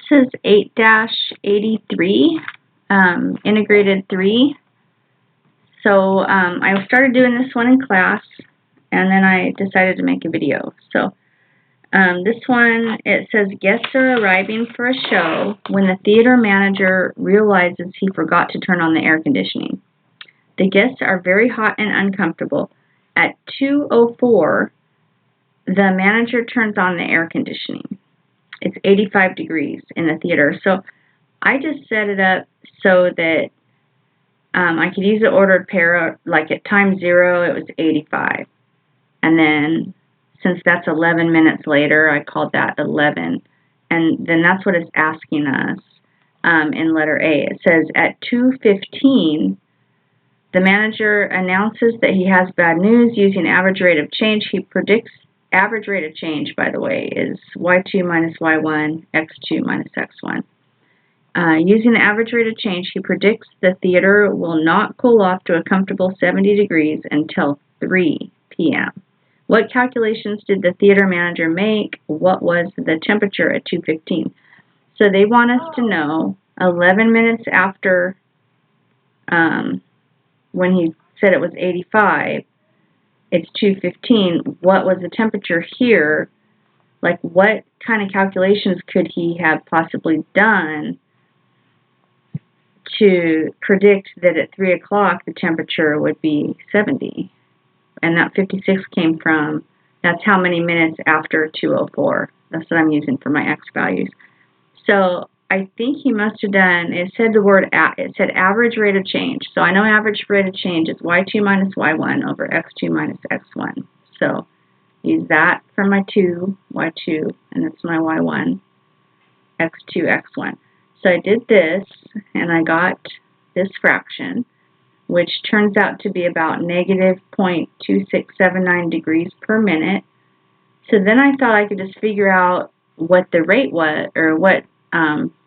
says 8-83, integrated 3. So I started doing this one in class, and then I decided to make a video. So this one, it says guests are arriving for a show when the theater manager realizes he forgot to turn on the air conditioning. The guests are very hot and uncomfortable. At 2:04, the manager turns on the air conditioning. It's 85 degrees in the theater. So I just set it up so that I could use the ordered pair. Like at time 0, it was 85. And then since that's 11 minutes later, I called that 11. And then that's what it's asking us in letter A. It says at 2:15, the manager announces that he has bad news using average rate of change. He predicts average rate of change, by the way, is y2 minus y1, x2 minus x1. Using the average rate of change, he predicts the theater will not cool off to a comfortable 70 degrees until 3 p.m. What calculations did the theater manager make? What was the temperature at 2:15? So they want us to know 11 minutes after when he said it was 85, it's 2:15. What was the temperature here? Like, what kind of calculations could he have possibly done to predict that at 3 o'clock the temperature would be 70? And that 56 came from, that's how many minutes after 2:04. That's what I'm using for my x values. So I think he must have done, it said the word, it said average rate of change. So I know average rate of change is y2 minus y1 over x2 minus x1. So use that for my 2, y2, and that's my y1, x2, x1. So I did this, and I got this fraction, which turns out to be about negative 0.2679 degrees per minute. So then I thought I could just figure out what the rate was, or what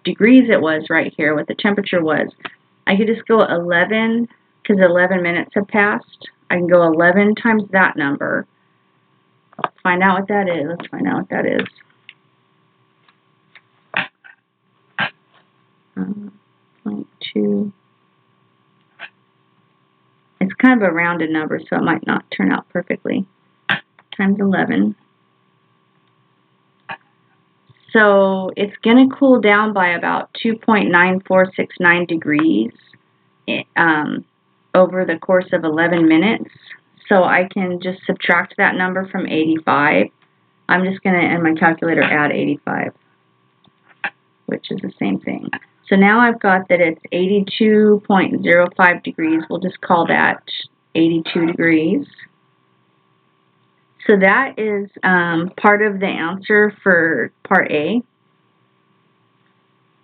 degrees it was right here, what the temperature was. I could just go 11, because 11 minutes have passed. I can go 11 times that number. Find out what that is. Let's find out what that is. 0.2. It's kind of a rounded number, so it might not turn out perfectly. Times 11. So it's going to cool down by about 2.9469 degrees over the course of 11 minutes. So I can just subtract that number from 85. I'm just going to, in my calculator, add 85, which is the same thing. So now I've got that it's 82.05 degrees. We'll just call that 82 degrees. So that is part of the answer for part A.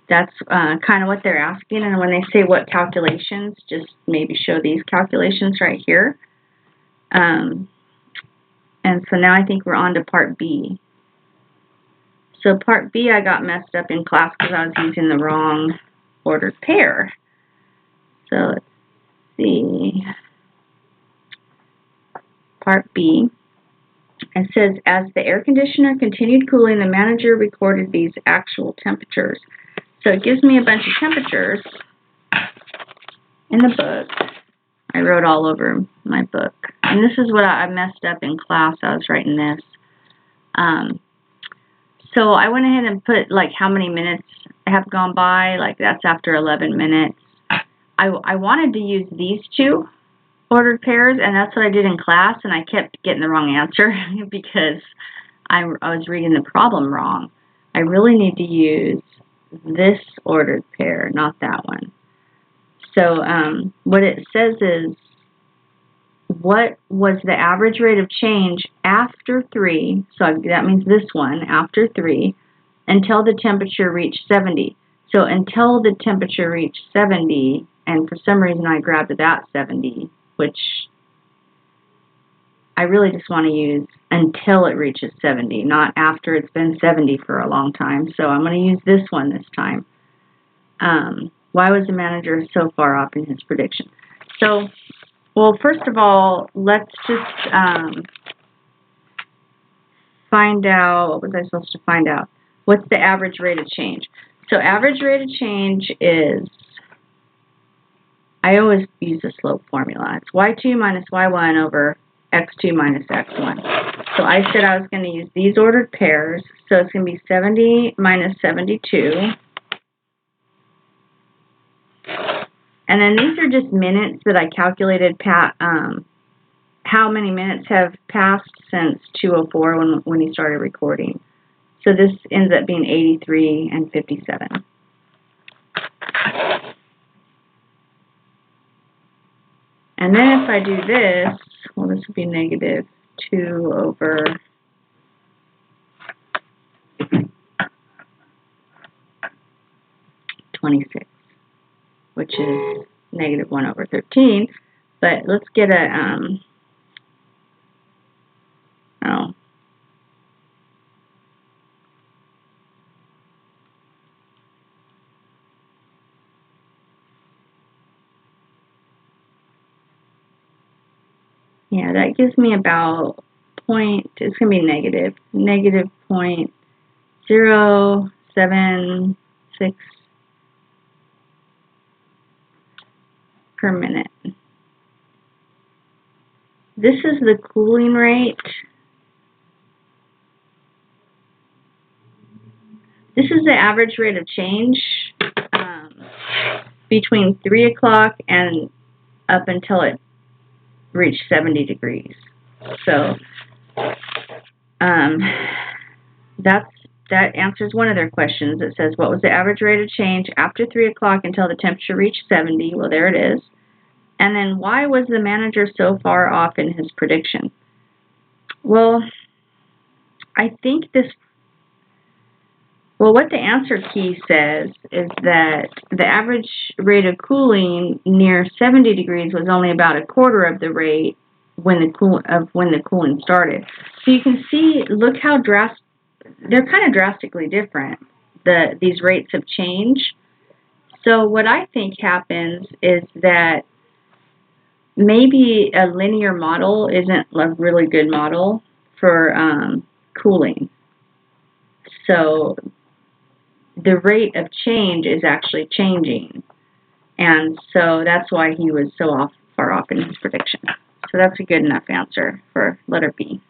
That's kind of what they're asking. And when they say what calculations, just maybe show these calculations right here. And so now I think we're on to part B. So part B I got messed up in class because I was using the wrong ordered pair. So let's see. Part B. It says, as the air conditioner continued cooling, the manager recorded these actual temperatures. So it gives me a bunch of temperatures in the book. I wrote all over my book. And this is what I messed up in class. I was writing this. So I went ahead and put like how many minutes have gone by. Like that's after 11 minutes. I wanted to use these two ordered pairs, and that's what I did in class, and I kept getting the wrong answer because I was reading the problem wrong. I really need to use this ordered pair, not that one. So what it says is, what was the average rate of change after 3, so that means this one, after 3, until the temperature reached 70. So until the temperature reached 70, and for some reason I grabbed that 70, which I really just want to use until it reaches 70, not after it's been 70 for a long time. So I'm going to use this one this time. Why was the manager so far off in his prediction? So, well, first of all, let's just find out, what was I supposed to find out? What's the average rate of change? So average rate of change is, I always use the slope formula. It's y2 minus y1 over x2 minus x1. So I said I was going to use these ordered pairs. So it's going to be 70 minus 72. And then these are just minutes that I calculated how many minutes have passed since 2:04 when he started recording. So this ends up being 83 and 57. And then if I do this, well, this would be negative 2 over 26, which is negative 1 over 13. But let's get a, yeah, that gives me about it's going to be negative 0.076 per minute. This is the cooling rate. This is the average rate of change between 3 o'clock and up until it reached 70 degrees. So that answers one of their questions. It says, what was the average rate of change after 3 o'clock until the temperature reached 70? Well, there it is. And then why was the manager so far off in his prediction? Well, I think what the answer key says is that the average rate of cooling near 70 degrees was only about a quarter of the rate when the cooling started. So you can see, look how they're kind of drastically different, these rates of change. So what I think happens is that maybe a linear model isn't a really good model for cooling. So the rate of change is actually changing. And so that's why he was so far off in his prediction. So that's a good enough answer for letter B.